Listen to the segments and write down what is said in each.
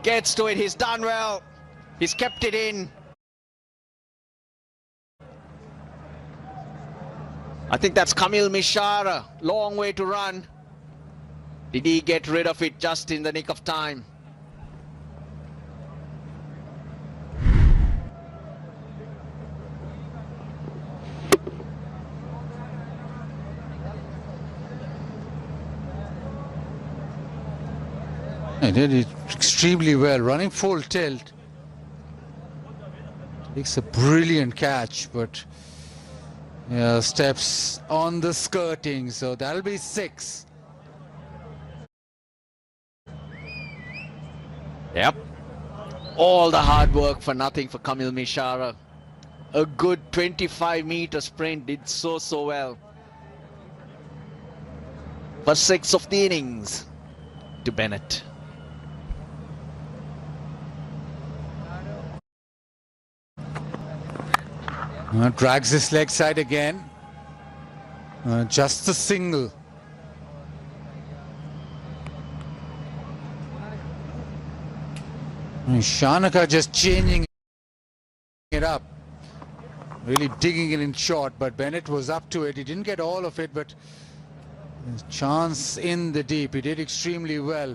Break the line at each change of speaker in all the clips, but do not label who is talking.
Gets to it. He's done well. He's kept it in. I think that's Kamil Mishara. Long way to run. Did he get rid of it just in the nick of time?
He did it extremely well, running full tilt. Takes a brilliant catch, but yeah, steps on the skirting, so that'll be 6.
Yep. All the hard work for nothing for Kamil Mishara. A good 25-meter sprint, did so well. First 6 of the innings to Bennett.
Drags his leg side again. Just a single. Shanaka just changing it up. Really digging it in short, but Bennett was up to it. He didn't get all of it, but chance in the deep. He did extremely well.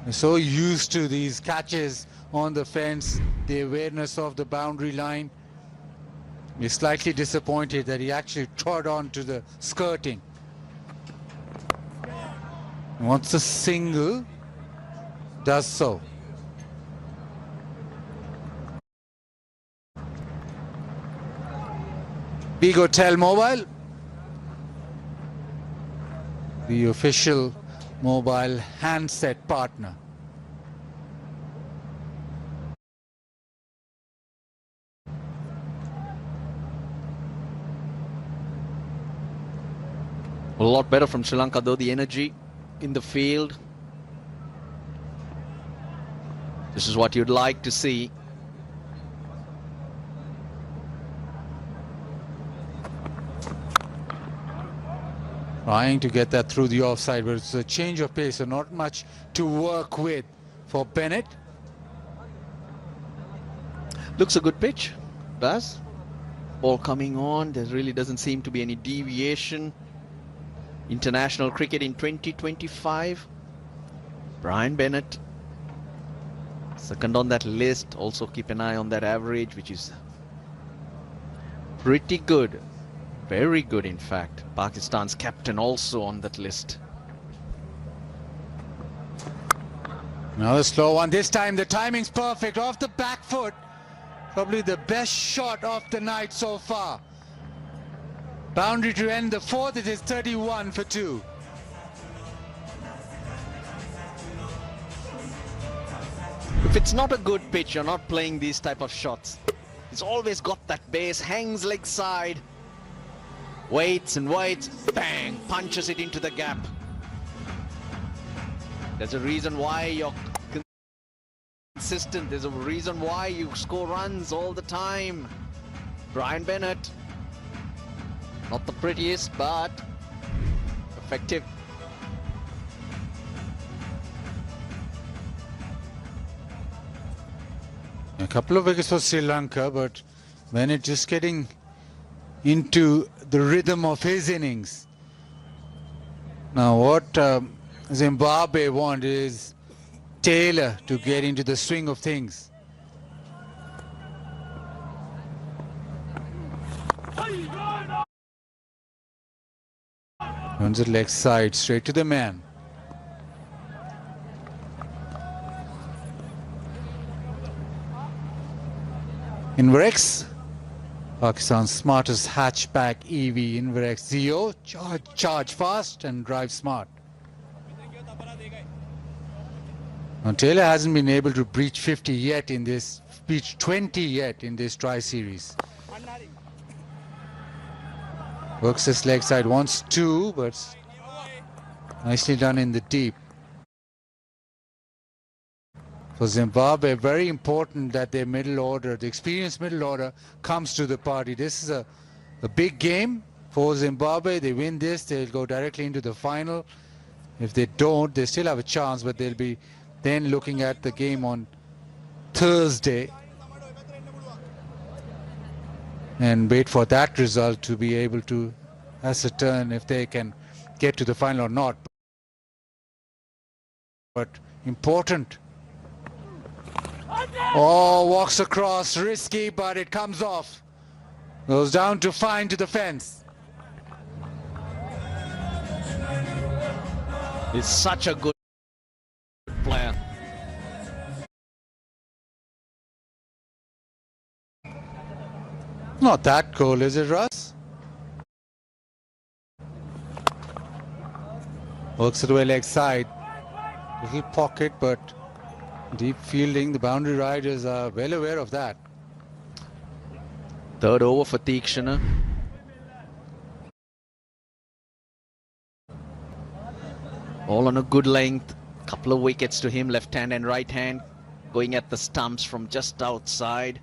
We're so used to these catches on the fence, the awareness of the boundary line. We're slightly disappointed that he actually trod on to the skirting. Once the single does so. Big Hotel Mobile, the official mobile handset partner.
A lot better from Sri Lanka though, the energy in the field. This is what you'd like to see.
Trying to get that through the offside, but it's a change of pace, so not much to work with for Bennett.
Looks a good pitch, does. Ball coming on, there really doesn't seem to be any deviation. International cricket in 2025. Brian Bennett, second on that list. Also keep an eye on that average, which is pretty good. Very good, in fact. Pakistan's captain also on that list.
Another slow one. This time the timing's perfect. Off the back foot. Probably the best shot of the night so far. Boundary to end the 4th. It is 31 for 2.
If it's not a good pitch, you're not playing these type of shots. It's always got that base, hangs leg side, waits and waits, bang, punches it into the gap. There's a reason why you're consistent. There's a reason why you score runs all the time. Brian Bennett. Not the prettiest, but effective.
A couple of wickets for Sri Lanka, but Bennett just getting into the rhythm of his innings. Now what Zimbabwe want is Taylor to get into the swing of things. Runs it leg side, straight to the man. Inverex, Pakistan's smartest hatchback EV. Inverex Zio, charge fast and drive smart. Now Taylor hasn't been able to breach 50 yet in this, breach 20 yet in this tri-series. Works his leg side, wants 2, but nicely done in the deep. For Zimbabwe, very important that their middle order, the experienced middle order, comes to the party. This is a big game for Zimbabwe. They win this, they'll go directly into the final. If they don't, they still have a chance, but they'll be then looking at the game on Thursday and wait for that result to be able to ascertain if they can get to the final or not. But important. Oh, walks across, risky, but it comes off. Goes down to fine to the fence.
He's such a good player.
Not that cool, is it, Russ? Works to the leg side. Little pocket, but deep fielding. The boundary riders are well aware of that.
Third over for Tikshana. All on a good length. Couple of wickets to him, left hand and right hand. Going at the stumps from just outside.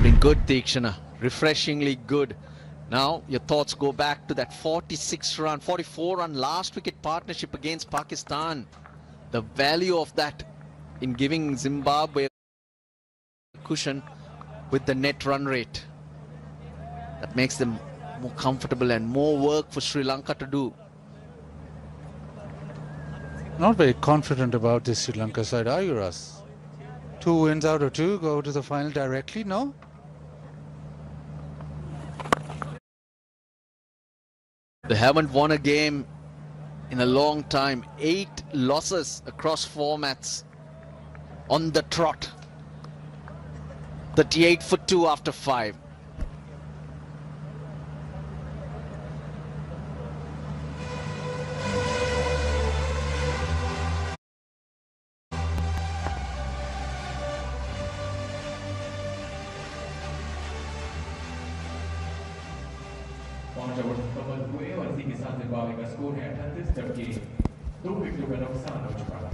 Been good, Tikshana. Refreshingly good. Now your thoughts go back to that 44 run last wicket partnership against Pakistan. The value of that in giving Zimbabwe a cushion with the net run rate. That makes them more comfortable and more work for Sri Lanka to do.
Not very confident about this Sri Lanka side, are you, Russ? 2 wins out of 2, go to the final directly, no?
They haven't won a game in a long time. 8 losses across formats on the trot. 38 for 2 after 5.
Score है 38 जबकि 2 विकेटों का नुकसान हो चुका है।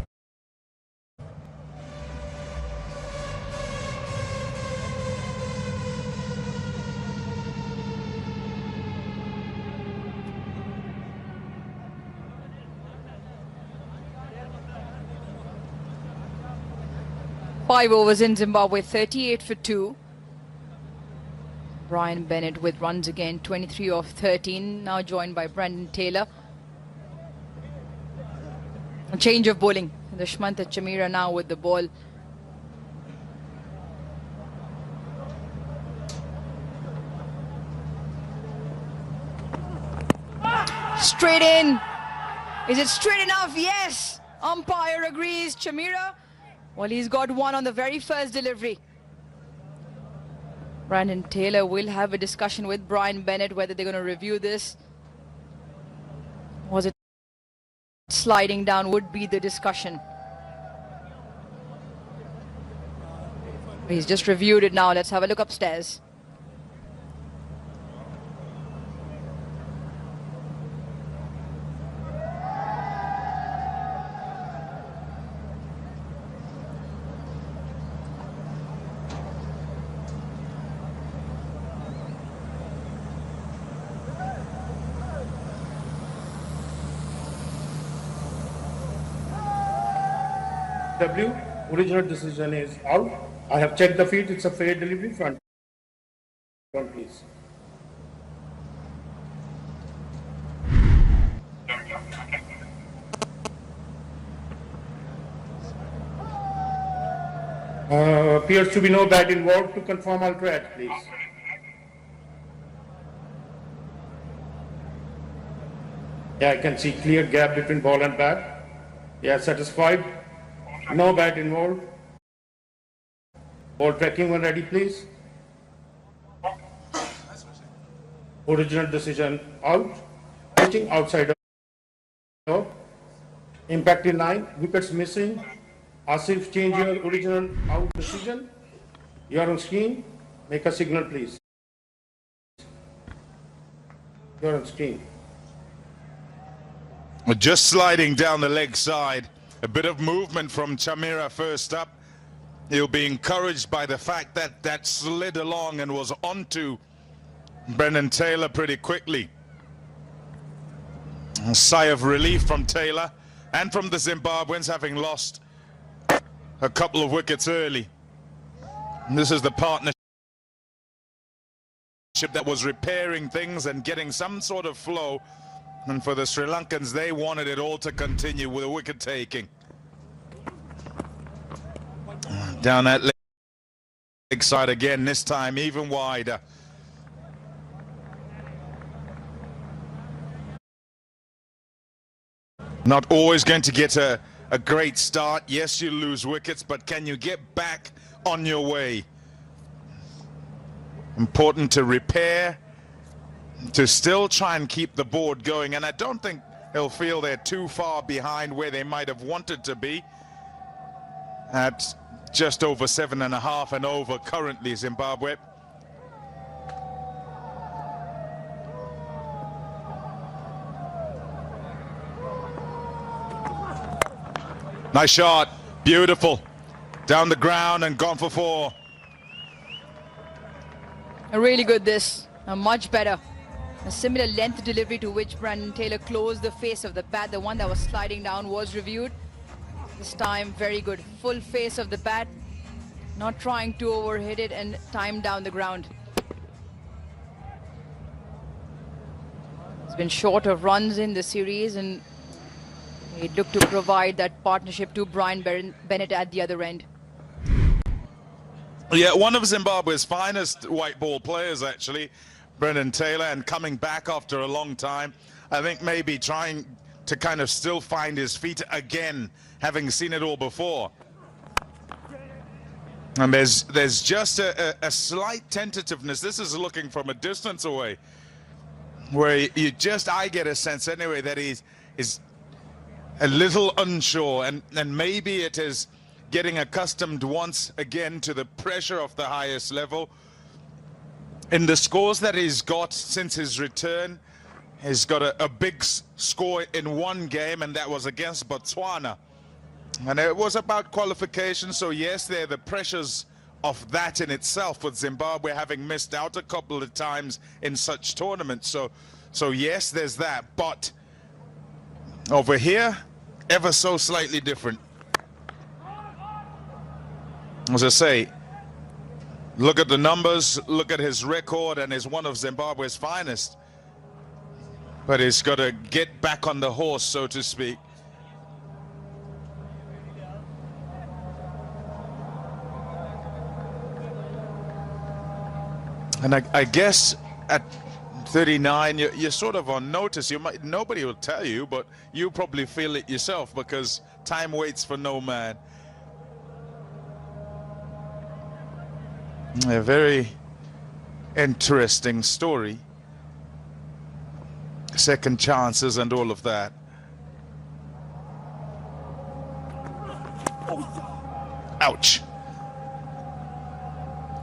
Five overs in Zimbabwe, 38 for 2. Brian Bennett with runs again, 23 of 13, now joined by Brandon Taylor. A change of bowling. Dushmantha Chameera now with the ball. Straight in. Is it straight enough? Yes. Umpire agrees. Chameera, well, he's got one on the very first delivery. Brandon Taylor will have a discussion with Brian Bennett whether they're going to review this. Was it sliding down would be the discussion. He's just reviewed it now. Let's have a look upstairs.
W, original decision is out. I have checked the feet, it's a fair delivery. Front please. Appears to be no bat involved. To confirm, I'll try it, please. Yeah, I can see clear gap between ball and bat. Yeah, satisfied. No bat involved. Ball tracking when ready, please. Original decision out. Pitching outside of. Impact in line. Wickets missing. Asif, change your original out decision. You are on screen. Make a signal, please. You are on screen.
Just sliding down the leg side. A bit of movement from Chameera first up. He'll be encouraged by the fact that that slid along and was onto Brendan Taylor pretty quickly. A sigh of relief from Taylor and from the Zimbabweans, having lost a couple of wickets early. And this is the partnership that was repairing things and getting some sort of flow. And for the Sri Lankans, they wanted it all to continue with a wicket taking. Down that leg side again, this time even wider. Not always going to get a great start. Yes, you lose wickets, but can you get back on your way? Important to repair, to still try and keep the board going, and I don't think they'll feel they're too far behind where they might have wanted to be at just over 7.5 and over currently, Zimbabwe. Nice shot, beautiful, down the ground and gone for 4.
Really good this, much better. A similar length delivery to which Brandon Taylor closed the face of the bat. The one that was sliding down was reviewed. This time, very good. Full face of the bat. Not trying to overhit it and time down the ground. It's been short of runs in the series, and it looked to provide that partnership to Brian Bennett at the other end.
Yeah, one of Zimbabwe's finest white ball players, actually, Brendan Taylor, and coming back after a long time. I think maybe trying to kind of still find his feet again, having seen it all before. And there's just a slight tentativeness. This is looking from a distance away, where I get a sense anyway that he's a little unsure, and maybe it is getting accustomed once again to the pressure of the highest level. In the scores that he's got since his return, he's got a big score in one game, and that was against Botswana. And it was about qualification, so yes, there are the pressures of that in itself, with Zimbabwe having missed out a couple of times in such tournaments. So yes, there's that, but over here, ever so slightly different. As I say, look at the numbers, look at his record, and he's one of Zimbabwe's finest. But he's got to get back on the horse, so to speak. And I guess at 39, you're sort of on notice. Nobody will tell you, but you probably feel it yourself, because time waits for no man. A very interesting story. Second chances and all of that. Ouch.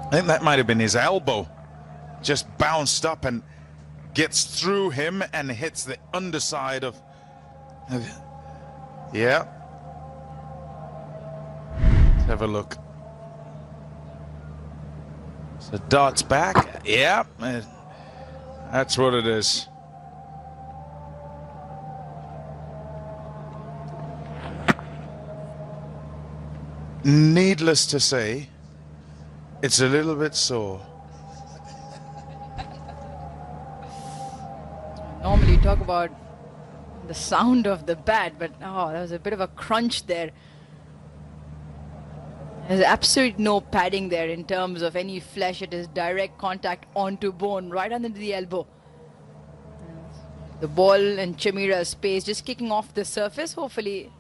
I think that might have been his elbow. Just bounced up and gets through him and hits the underside of... Yeah. Let's have a look. So darts back. Yeah. That's what it is. Needless to say, it's a little bit sore.
Normally you talk about the sound of the bat, but oh, there was a bit of a crunch there. There's absolutely no padding there in terms of any flesh. It is direct contact onto bone, right under the elbow. The ball and Chamira's pace just kicking off the surface. Hopefully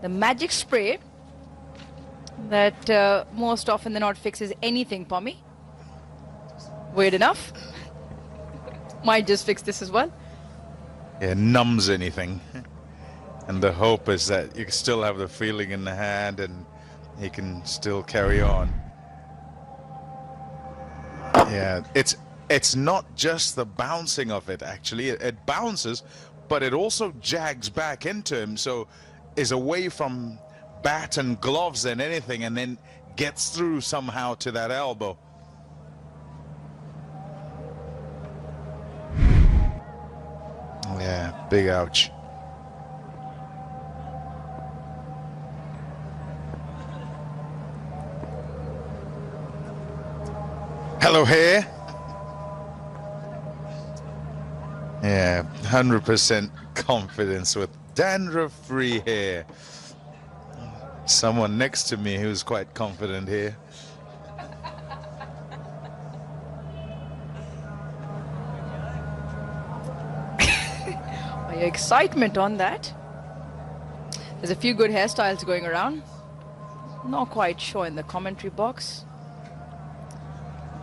the magic spray that most often than not fixes anything, Pommy. Weird enough. Might just fix this as well.
Yeah, numbs anything. And the hope is that you can still have the feeling in the hand and he can still carry on. Yeah, it's not just the bouncing of it, actually. It bounces, but it also jags back into him, so is away from bat and gloves and anything, and then gets through somehow to that elbow. Yeah, big ouch. Hello here. Yeah, 100% confidence with dandruff-free hair. Someone next to me who's quite confident here.
Your excitement on that. There's a few good hairstyles going around. Not quite sure in the commentary box.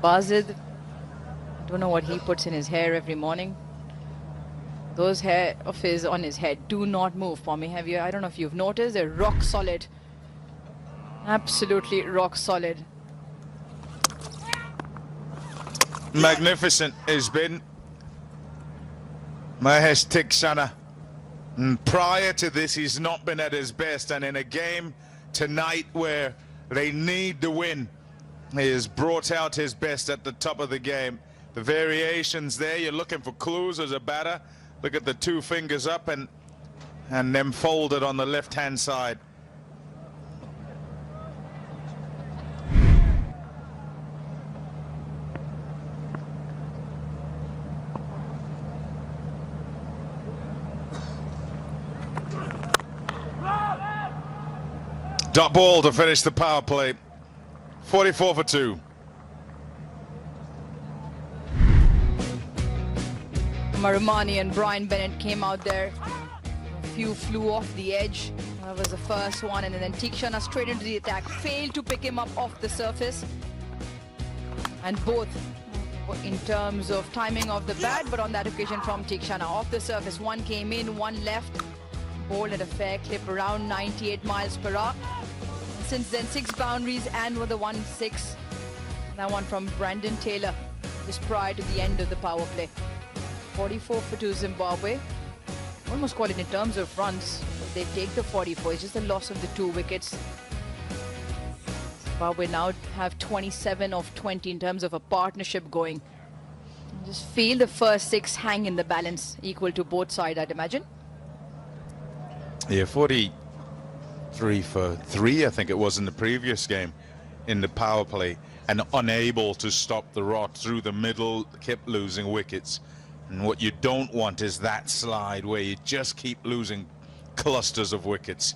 Bazid, don't know what he puts in his hair every morning. Those hair of his on his head do not move for me. Have you? I don't know if you've noticed. They're rock solid. Absolutely rock solid.
Magnificent has been Mahesh Tikshana. And prior to this, he's not been at his best. And in a game tonight where they need the win, he has brought out his best at the top of the game. The variations there, you're looking for clues as a batter. Look at the two fingers up and them folded on the left-hand side. Dot ball to finish the power play. 44 for 2.
Marumani and Brian Bennett came out there. A few flew off the edge. That was the first one, and then Tikshana straight into the attack. Failed to pick him up off the surface. And both in terms of timing of the bat, but on that occasion from Tikshana off the surface. One came in, one left. Bowled at a fair clip around 98 miles per hour. Since then, 6 boundaries and with the 1-6. That one from Brandon Taylor just prior to the end of the power play. 44 for 2 Zimbabwe. Almost call it in terms of runs. They take the 44. It's just the loss of the 2 wickets. Zimbabwe now have 27 of 20 in terms of a partnership going. Just feel the first 6 hang in the balance, equal to both sides, I'd imagine.
Yeah, 43 for 3, I think it was in the previous game, in the power play, and unable to stop the rot through the middle, kept losing wickets. And what you don't want is that slide where you just keep losing clusters of wickets.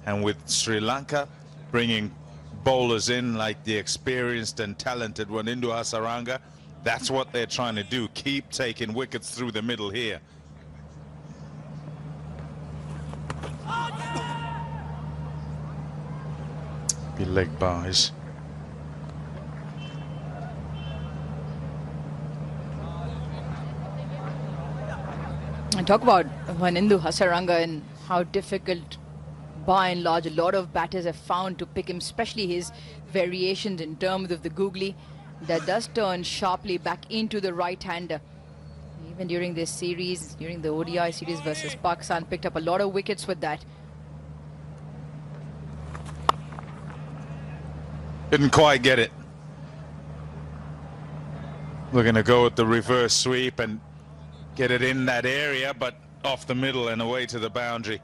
And with Sri Lanka bringing bowlers in like the experienced and talented one into SRILANKA, that's what they're trying to do, keep taking wickets through the middle here. Be leg buys.
And talk about Vanindu Hasaranga and how difficult, by and large, a lot of batters have found to pick him, especially his variations in terms of the googly that does turn sharply back into the right-hander. Even during this series, during the ODI series versus Pakistan, picked up a lot of wickets with that.
Didn't quite get it. We're going to go with the reverse sweep and get it in that area, but off the middle and away to the boundary.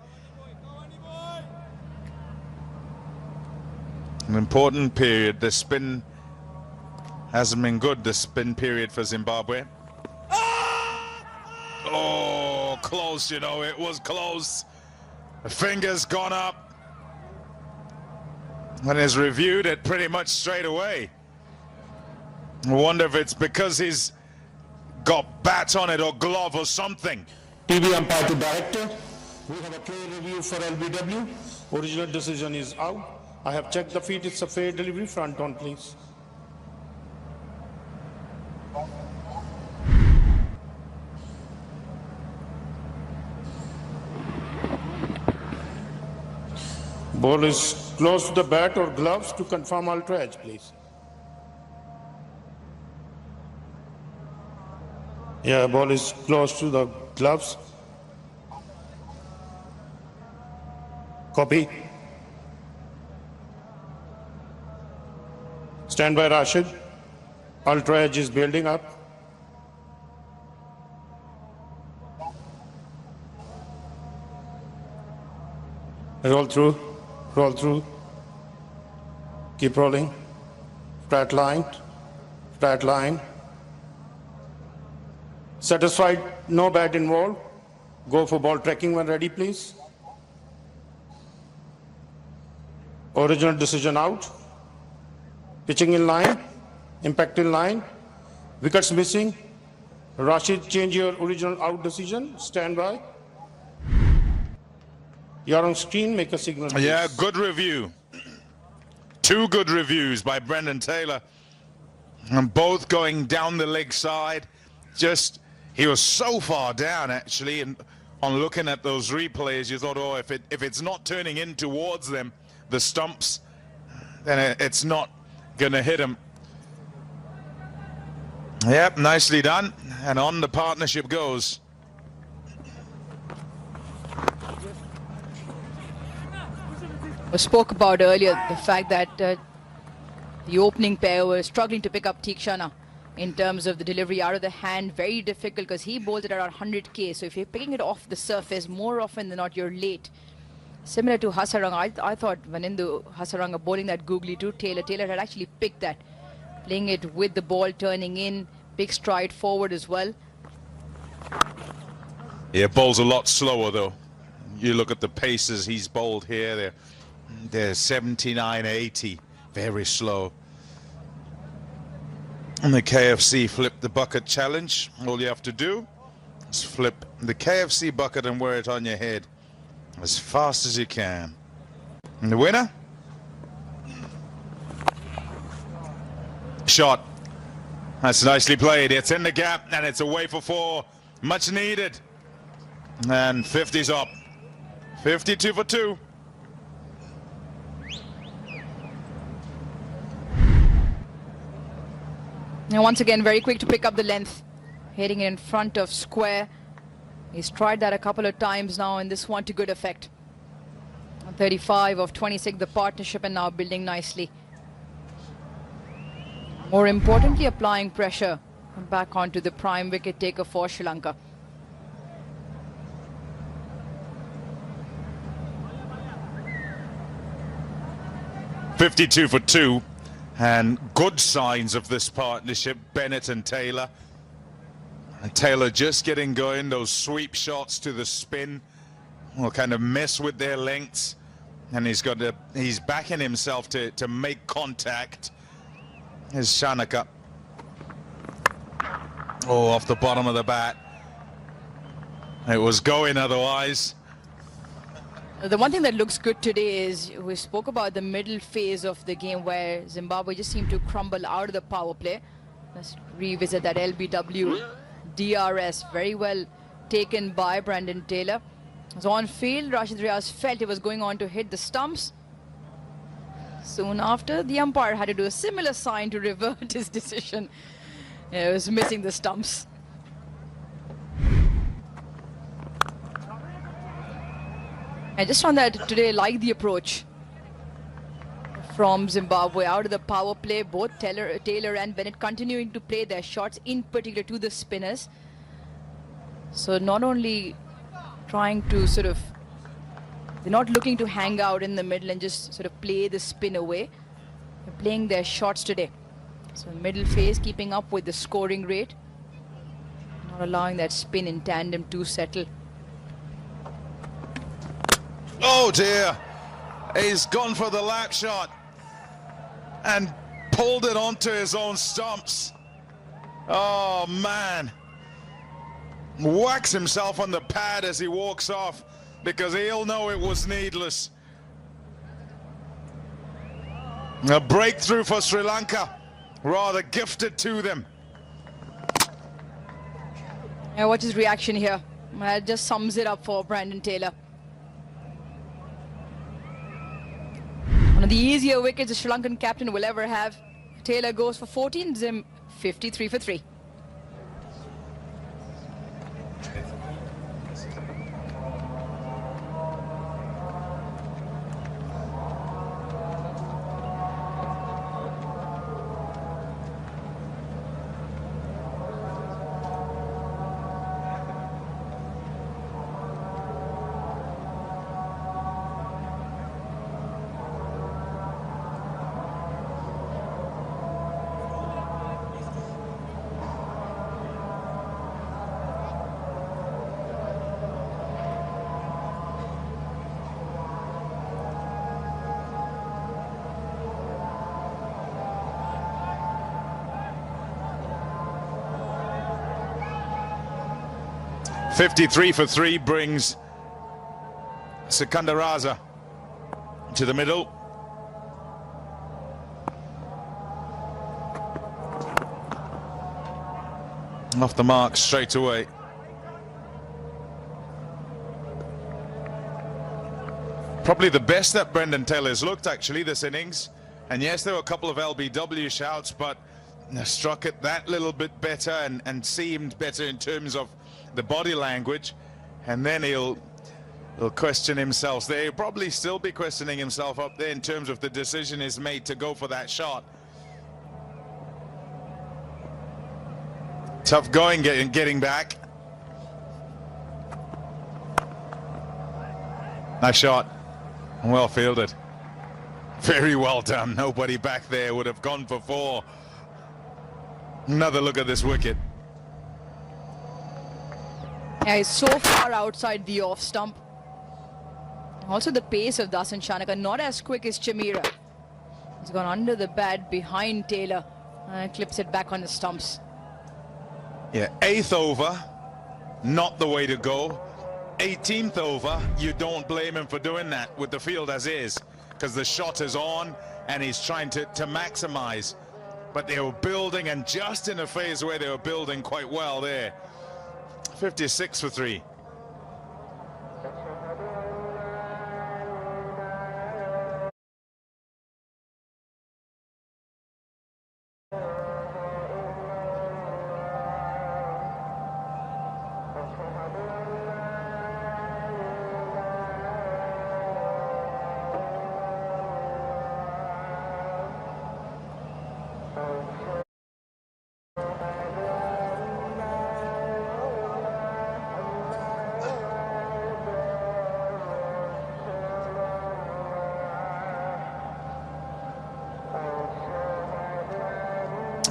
An important period. The spin hasn't been good, the spin period for Zimbabwe. Oh, close, you know, it was close. The finger's gone up. And has reviewed it pretty much straight away. I wonder if it's because he's got bat on it or glove or something.
TV umpire to director. We have a clear review for LBW. Original decision is out. I have checked the feet. It's a fair delivery. Front on, please. Ball is close to the bat or gloves to confirm ultra edge, please. Yeah, ball is close to the gloves. Copy. Stand by, Rashid. Ultra edge is building up. Roll through. Roll through. Keep rolling. Flat line. flat line. Satisfied, no bat involved. Go for ball tracking when ready, please. Original decision out. Pitching in line, impact in line, wickets missing. Rashid, change your original out decision. Stand by. You're on screen, make a signal, please.
Yeah, good review. Two good reviews by Brendan Taylor. And both going down the leg side. Just, he was so far down actually, and on looking at those replays, you thought, oh, if it's not turning in towards them, the stumps, then it's not gonna hit him. Yep, nicely done, and on the partnership goes.
I spoke about earlier the fact that the opening pair were struggling to pick up Tikshana in terms of the delivery out of the hand. Very difficult because he bowls it around 100k. So if you're picking it off the surface, more often than not, you're late. Similar to Hasaranga, I thought Vanindu Hasaranga bowling that googly to Taylor had actually picked that. Playing it with the ball turning in, big stride forward as well.
Yeah, bowls a lot slower though. You look at the paces he's bowled here, they're 79, 80, very slow. And the KFC flip the bucket challenge. All you have to do is flip the KFC bucket and wear it on your head as fast as you can. And the winner? Shot. That's nicely played. It's in the gap and it's away for 4. Much needed. And 50's up. 52 for 2.
And once again, very quick to pick up the length. Hitting it in front of square. He's tried that a couple of times now, and this one to good effect. 35 of 26, the partnership, and now building nicely. More importantly, applying pressure back onto the prime wicket taker for Sri Lanka.
$52 for 2, and good signs of this partnership, Bennett and Taylor. And Taylor just getting going, those sweep shots to the spin will kind of mess with their lengths, and he's backing himself to make contact. Here's Shanaka. Oh, off the bottom of the bat. It was going otherwise.
The one thing that looks good today is we spoke about the middle phase of the game where Zimbabwe just seemed to crumble out of the power play. Let's revisit that LBW DRS. Very well taken by Brendan Taylor. It was on field. Rashid Riaz felt he was going on to hit the stumps. Soon after, the umpire had to do a similar sign to revert his decision. It was missing the stumps. I just found that today, like the approach from Zimbabwe out of the power play, both Taylor and Bennett continuing to play their shots, in particular to the spinners. So not only trying to they're not looking to hang out in the middle and just sort of play the spin away. They're playing their shots today. So middle phase, keeping up with the scoring rate, not allowing that spin in tandem to settle.
Oh dear, he's gone for the lap shot and pulled it onto his own stumps. Oh man, whacks himself on the pad as he walks off because he'll know it was needless. A breakthrough for Sri Lanka, rather gifted to them.
Yeah, watch his reaction here. That just sums it up for Brendan Taylor. One of the easier wickets the Sri Lankan captain will ever have. Taylor goes for 14, Zim 53 for 3.
53 for 3 brings Sikandaraza to the middle. Off the mark straight away. Probably the best that Brendan Taylor's looked actually this innings. And yes, there were a couple of LBW shouts, but struck it that little bit better and seemed better in terms of the body language. And then he'll question himself there. He'll probably still be questioning himself up there in terms of the decision is made to go for that shot. Tough going getting back. Nice shot. Well fielded. Very well done. Nobody back there would have gone for 4. Another look at this wicket.
Yeah, he's so far outside the off stump. Also the pace of Dasan Shanaka, not as quick as Chamira. He's gone under the bat behind Taylor and clips it back on the stumps.
Yeah, 8th over, not the way to go. 18th over, you don't blame him for doing that with the field as is, because the shot is on and he's trying to maximize. But they were building, and just in a phase where they were building quite well there. 56 for 3.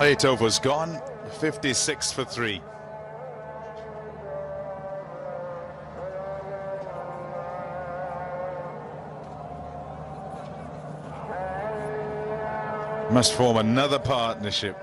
Eight overs gone, 56 for 3. Must form another partnership.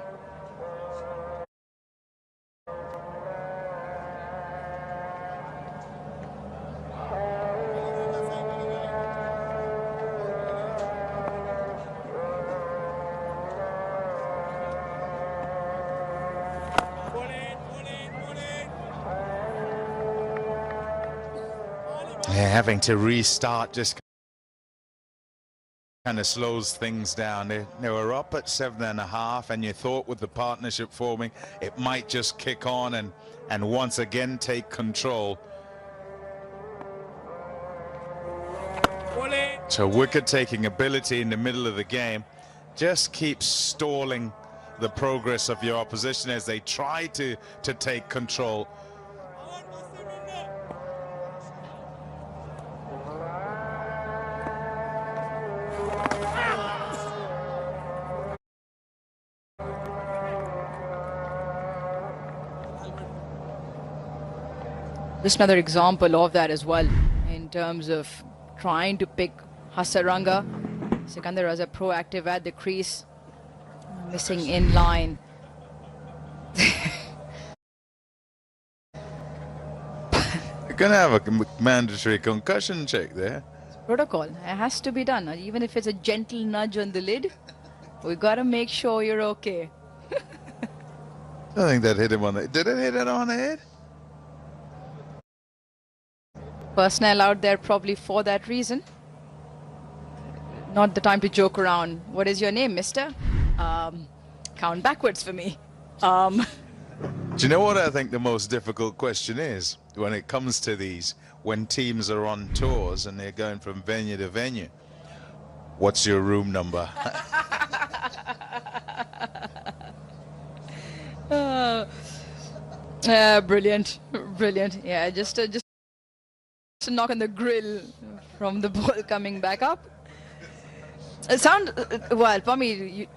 Yeah, having to restart just kind of slows things down. They were up at 7.5, and you thought with the partnership forming, it might just kick on and once again take control. So wicket-taking ability in the middle of the game just keeps stalling the progress of your opposition as they try to take control.
Just another example of that as well, in terms of trying to pick Hasaranga. Sikandaraza proactive at the crease, missing in line.
You're gonna have a mandatory concussion check there.
Protocol, it has to be done. Even if it's a gentle nudge on the lid, we gotta make sure you're okay.
I think that hit him on the... Did it hit it on the head?
Personnel out there probably for that reason. Not the time to joke around. What is your name, mister? Count backwards for me.
Do you know what I think the most difficult question is when it comes to these, when teams are on tours and they're going from venue to venue? What's your room number?
Brilliant, brilliant. Yeah, just a knock on the grill from the ball coming back up. Well, Pami,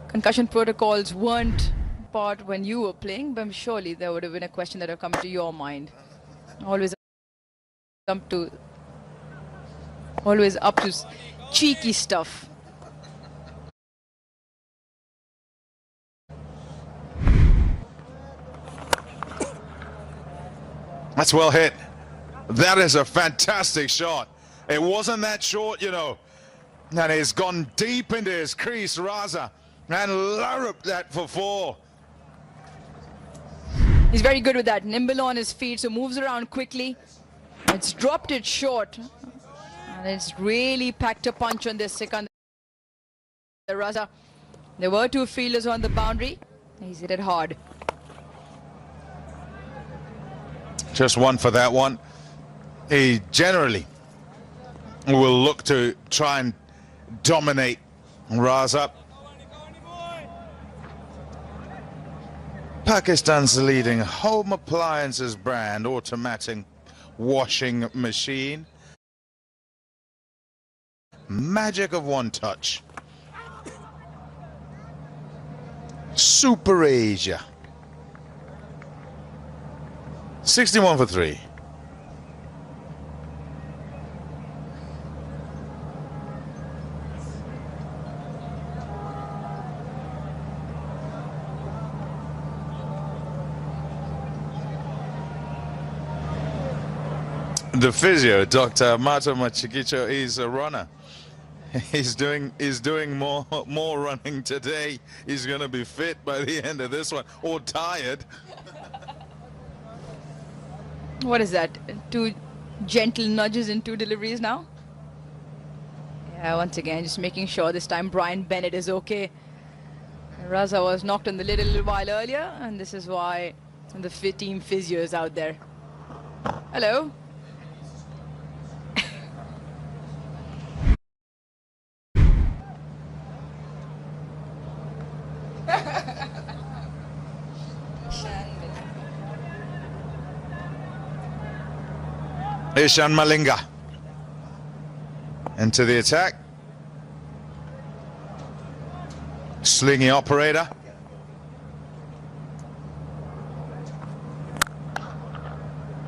concussion protocols weren't part when you were playing, but surely there would have been a question that have come to your mind. Always up to cheeky stuff.
That's well hit. That is a fantastic shot. It wasn't that short, you know. And he's gone deep into his crease, Raza, and larruped that for 4.
He's very good with that. Nimble on his feet, so moves around quickly. It's dropped it short. And it's really packed a punch on this Sikandar Raza. There were 2 fielders on the boundary. He's hit it hard.
Just one for that one. He generally will look to try and dominate Raza. Pakistan's leading home appliances brand automatic washing machine. Magic of one touch. Super Asia. 61 for 3. The physio, Dr. Mato Machikicho, is a runner. He's doing more running today. He's going to be fit by the end of this one, or tired.
What is that? 2 gentle nudges and 2 deliveries now? Yeah, once again, just making sure this time Brian Bennett is okay. Raza was knocked on the lid a little while earlier, and this is why the team physio is out there. Hello.
Ishan Malinga into the attack. Slingy operator.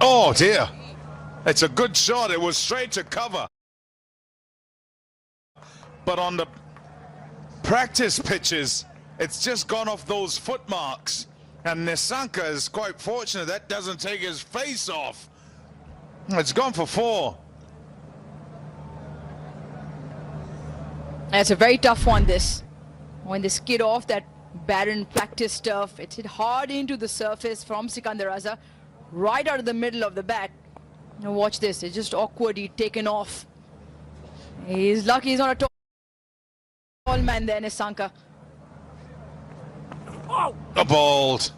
Oh dear. It's a good shot. It was straight to cover. But on the practice pitches, it's just gone off those foot marks. And Nisanka is quite fortunate that doesn't take his face off. It's gone for 4.
It's a very tough one, this. When they skid off that barren practice turf, it's hit hard into the surface from Sikandar Raza, right out of the middle of the bat. Now watch this, it's just awkwardly taken off. He's lucky he's not a tall man there, Nisanka.
A bald.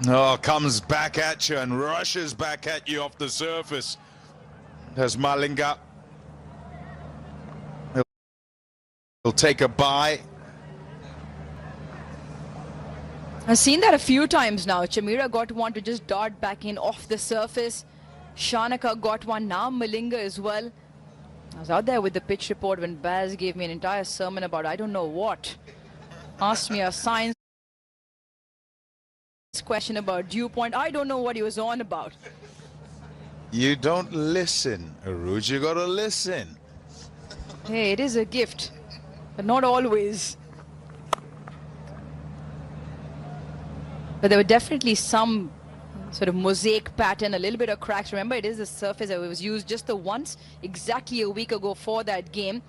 Oh, comes back at you and rushes back at you off the surface. There's Malinga. He'll take a bye.
I've seen that a few times now. Chamira got one to just dart back in off the surface. Shanaka got one, now Malinga as well. I was out there with the pitch report when Baz gave me an entire sermon about I don't know what. Asked me a science question about dew point. I don't know what he was on about.
You don't listen, Aruj. You gotta listen.
Hey, it is a gift, but not always. But there were definitely some sort of mosaic pattern, a little bit of cracks. Remember, it is the surface that was used just the once, exactly a week ago for that game.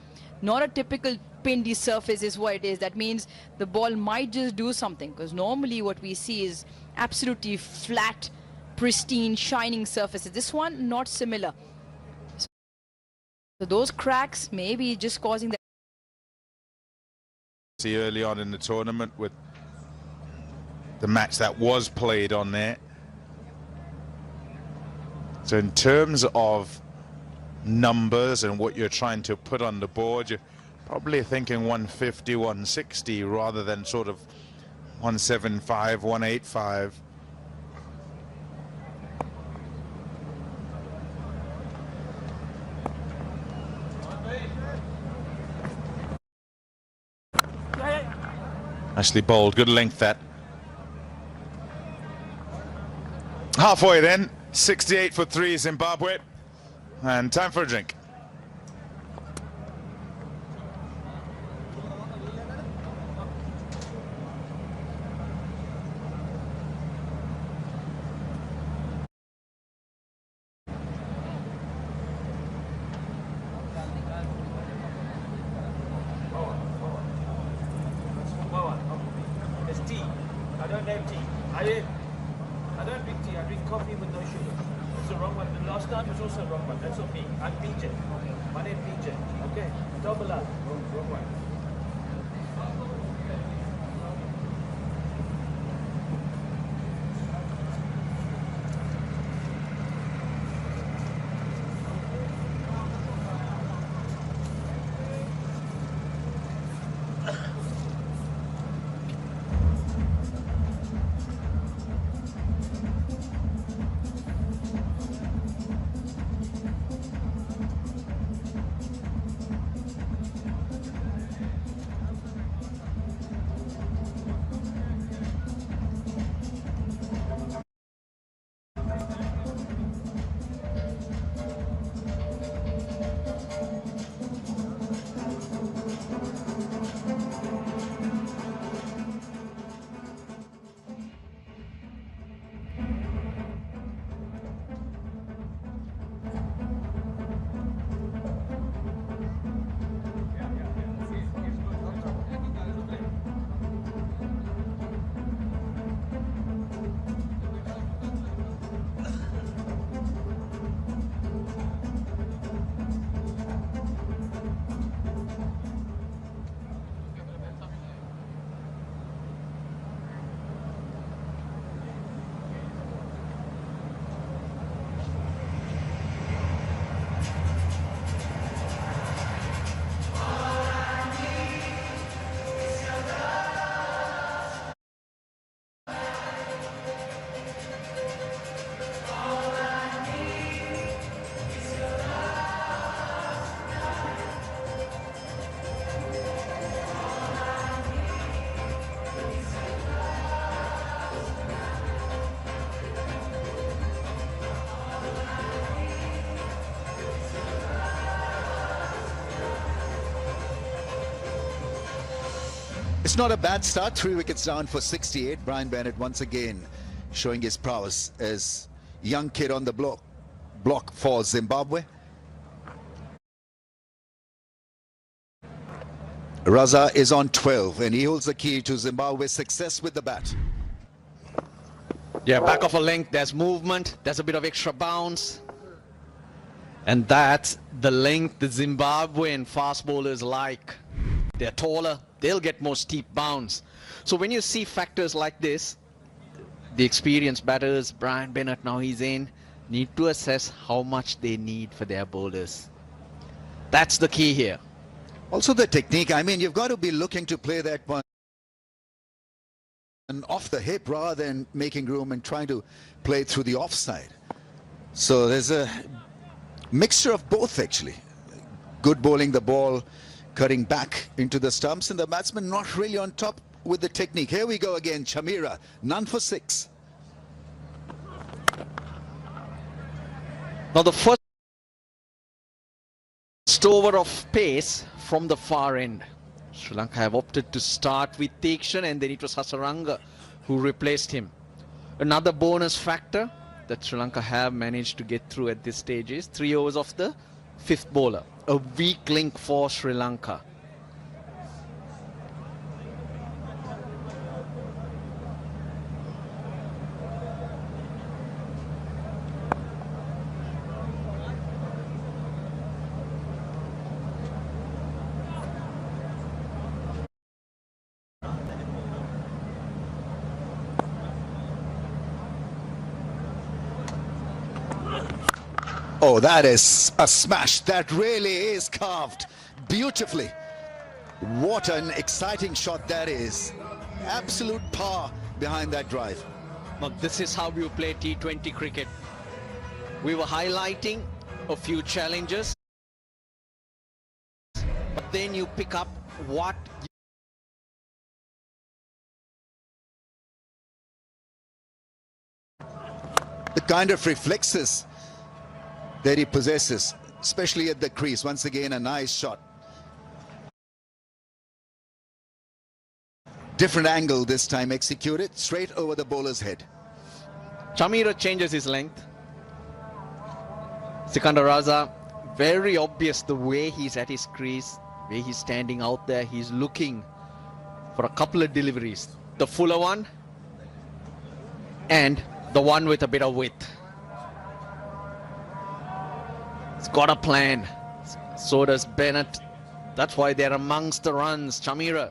Not a typical pindy surface is what it is. That means the ball might just do something, because normally what we see is absolutely flat, pristine, shining surfaces. This one, not similar. So those cracks may be just causing that.
See early on in the tournament with the match that was played on there. So in terms of numbers and what you're trying to put on the board, you're probably thinking 150, 160 rather than sort of 175, 185. Nicely bowled, good length that. Halfway then, 68 for 3 Zimbabwe, and time for a drink.
have tea. I don't drink tea. I drink coffee with no sugar. That's the wrong one. The last time was also the wrong one. That's not me. I'm PJ. My name PJ. Okay. Dobala. Wrong one.
It's not a bad start. 3 wickets down for 68. Brian Bennett once again showing his prowess as young kid on the block for Zimbabwe. Raza is on 12 and he holds the key to Zimbabwe's success with the bat.
Yeah, back of a length, there's movement, there's a bit of extra bounce. And that's the length the Zimbabwean fast bowlers like. They're taller, they'll get more steep bounce. So when you see factors like this, the experienced batters, Brian Bennett, now he's in, need to assess how much they need for their bowlers. That's the key here.
Also the technique, I mean, you've got to be looking to play that one off the hip rather than making room and trying to play through the offside. So there's a mixture of both actually. Good bowling the ball, cutting back into the stumps, and the batsman not really on top with the technique. Here we go again, Chamira, none for 6.
Now the first over of pace from the far end. Sri Lanka have opted to start with Teekshan, and then it was Hasaranga who replaced him. Another bonus factor that Sri Lanka have managed to get through at this stage is 3 overs of the 5th bowler. A weak link for Sri Lanka.
Oh, that is a smash. That really is carved beautifully. What an exciting shot that is. Absolute power behind that drive.
Now this is how you play T20 cricket. We were highlighting a few challenges, but then you pick up what
the kind of reflexes that he possesses, especially at the crease. Once again, a nice shot. Different angle this time executed, straight over the bowler's head.
Chamira changes his length. Sikandar Raza, very obvious the way he's at his crease, way he's standing out there. He's looking for a couple of deliveries. The fuller one, and the one with a bit of width. It's got a plan. So does Bennett. That's why they're amongst the runs. Chamira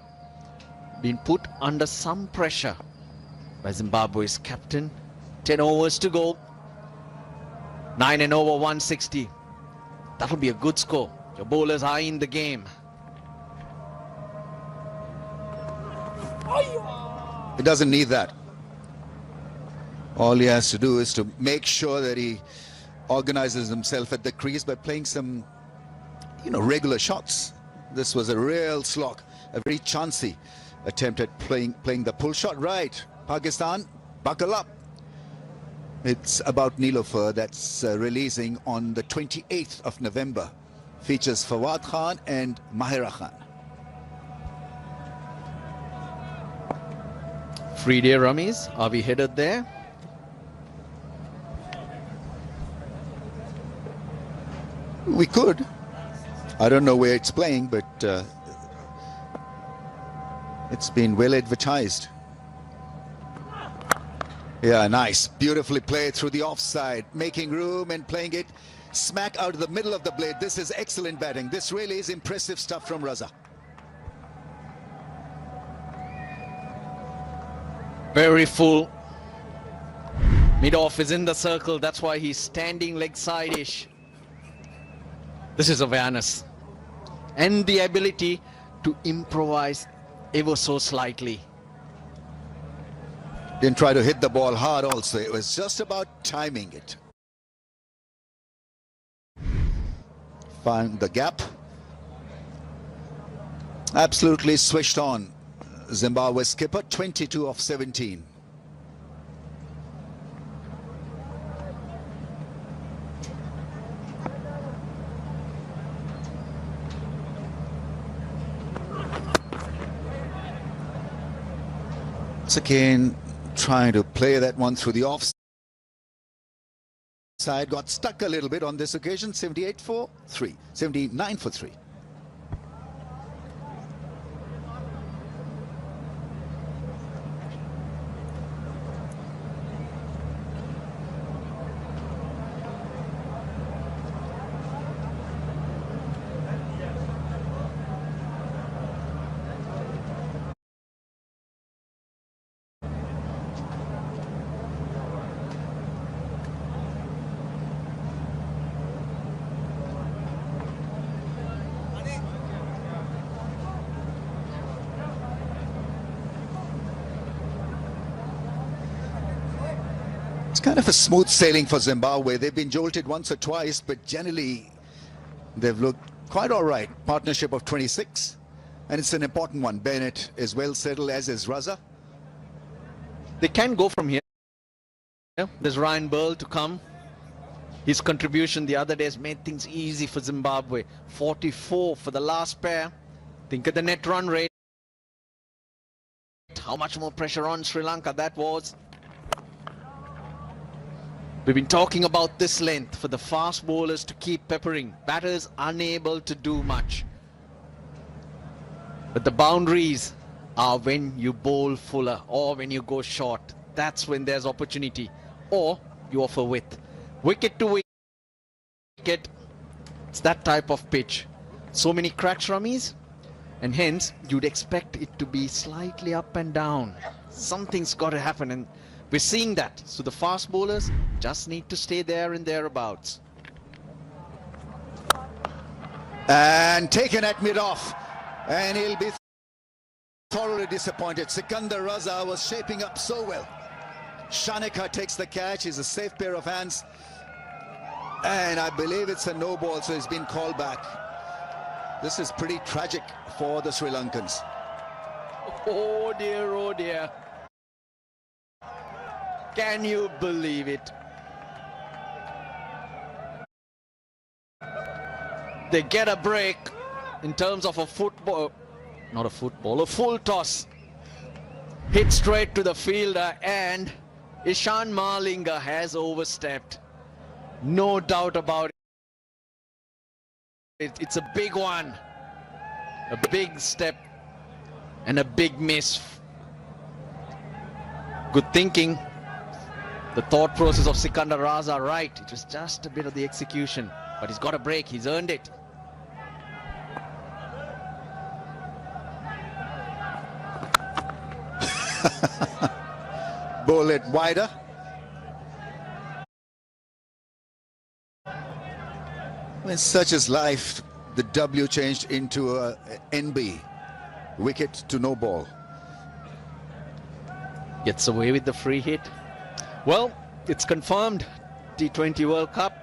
been put under some pressure by Zimbabwe's captain. 10 overs to go. 9 and over 160. That'll be a good score. Your bowlers are in the game.
He doesn't need that. All he has to do is to make sure that he organizes himself at the crease by playing some, regular shots. This was a real slog, a very chancy attempt at playing the pull shot. Right, Pakistan, buckle up. It's about Nilofer that's releasing on the 28th of November. Features Fawad Khan and Mahira Khan.
Free day rummies. Are we headed there?
We could. I don't know where it's playing, but it's been well advertised. Yeah, nice. Beautifully played through the offside, making room and playing it smack out of the middle of the blade. This is excellent batting. This really is impressive stuff from Raza.
Very full. Mid-off is in the circle. That's why he's standing leg side-ish. This is awareness and the ability to improvise ever so slightly.
Didn't try to hit the ball hard also. It was just about timing it. Find the gap. Absolutely switched on. Zimbabwe skipper, 22 of 17. Once again, trying to play that one through the offside. Got stuck a little bit on this occasion. 78 for 3. 79 for 3. It's kind of a smooth sailing for Zimbabwe. They've been jolted once or twice, but generally they've looked quite all right. Partnership of 26, and it's an important one. Bennett is well settled, as is Raza.
They can go from here. There's Ryan Burl to come. His contribution the other day has made things easy for Zimbabwe. 44 for the last pair. Think of the net run rate. How much more pressure on Sri Lanka that was. We've been talking about this length for the fast bowlers to keep peppering. Batters unable to do much. But the boundaries are when you bowl fuller or when you go short. That's when there's opportunity. Or you offer width. Wicket to wicket. It's that type of pitch. So many cracks, rummies. And hence, you'd expect it to be slightly up and down. Something's got to happen. And we're seeing that. So the fast bowlers just need to stay there and thereabouts.
And taken at mid-off. And he'll be thoroughly disappointed. Sikandar Raza was shaping up so well. Shanekar takes the catch. He's a safe pair of hands. And I believe it's a no ball, so he's been called back. This is pretty tragic for the Sri Lankans.
Oh dear, oh dear. Can you believe it? They get a break in terms of a football, not a football, a full toss. Hit straight to the fielder, and Ishan Malinga has overstepped. No doubt about it. It's a big one. A big step and a big miss. Good thinking. The thought process of Sikandar Raza right. It was just a bit of the execution. But he's got a break. He's earned it.
Bowl it wider. When such is life, the W changed into a NB. Wicket to no ball.
Gets away with the free hit. Well, it's confirmed. T20 World Cup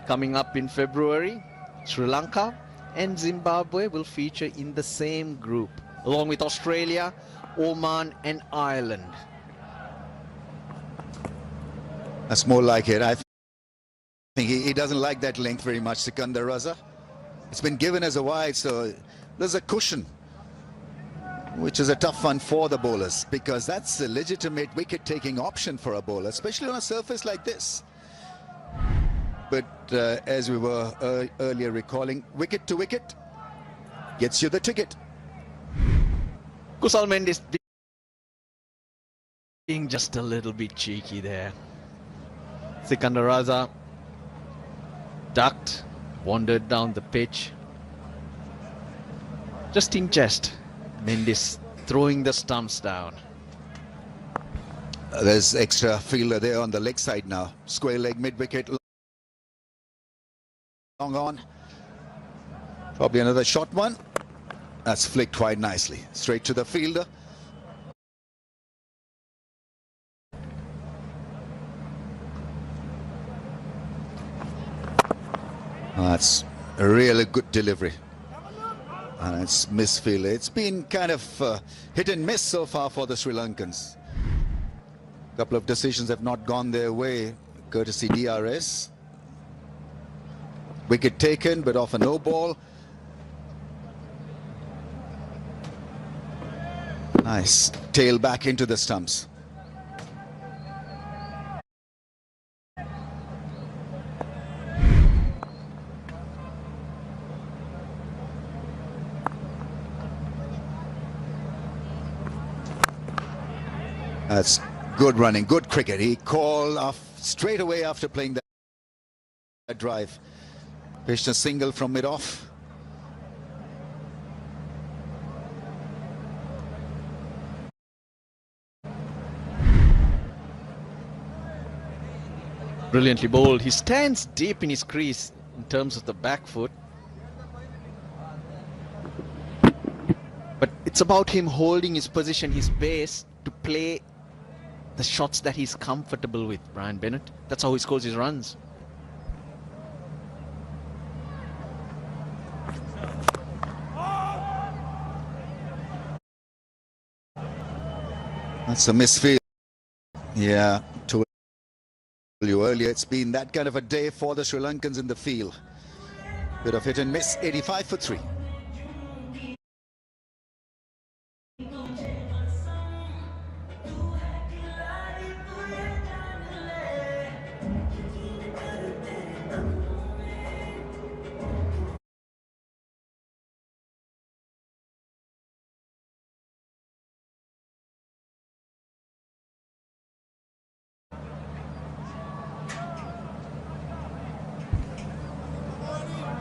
coming up in February. Sri Lanka and Zimbabwe will feature in the same group, along with Australia, Oman and Ireland.
That's more like it. I think he doesn't like that length very much, Sikandar Raza. It's been given as a wide, so there's a cushion, which is a tough one for the bowlers, because that's a legitimate wicket-taking option for a bowler, especially on a surface like this. But as we were earlier recalling, wicket to wicket gets you the ticket.
Kusal Mendis being just a little bit cheeky there. Sikandar Raza ducked, wandered down the pitch. Just in jest, Mendis throwing the stumps down.
There's extra fielder there on the leg side now. Square leg, mid-wicket, long on. Probably another short one. That's flicked quite nicely. Straight to the fielder. That's a really good delivery. And it's misfield. It's been kind of hit and miss so far for the Sri Lankans. A couple of decisions have not gone their way, courtesy DRS. Wicket taken, but off a no ball. Nice tail back into the stumps. That's good running, good cricket. He called off straight away after playing that drive. Pitched a single from mid-off.
Brilliantly bowled. He stands deep in his crease in terms of the back foot. But it's about him holding his position, his base, to play the shots that he's comfortable with, Brian Bennett. That's how he scores his runs.
That's a misfield. Yeah, told you earlier, it's been that kind of a day for the Sri Lankans in the field. Bit of hit and miss, 85 for 3.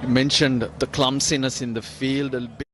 You mentioned the clumsiness in the field a bit.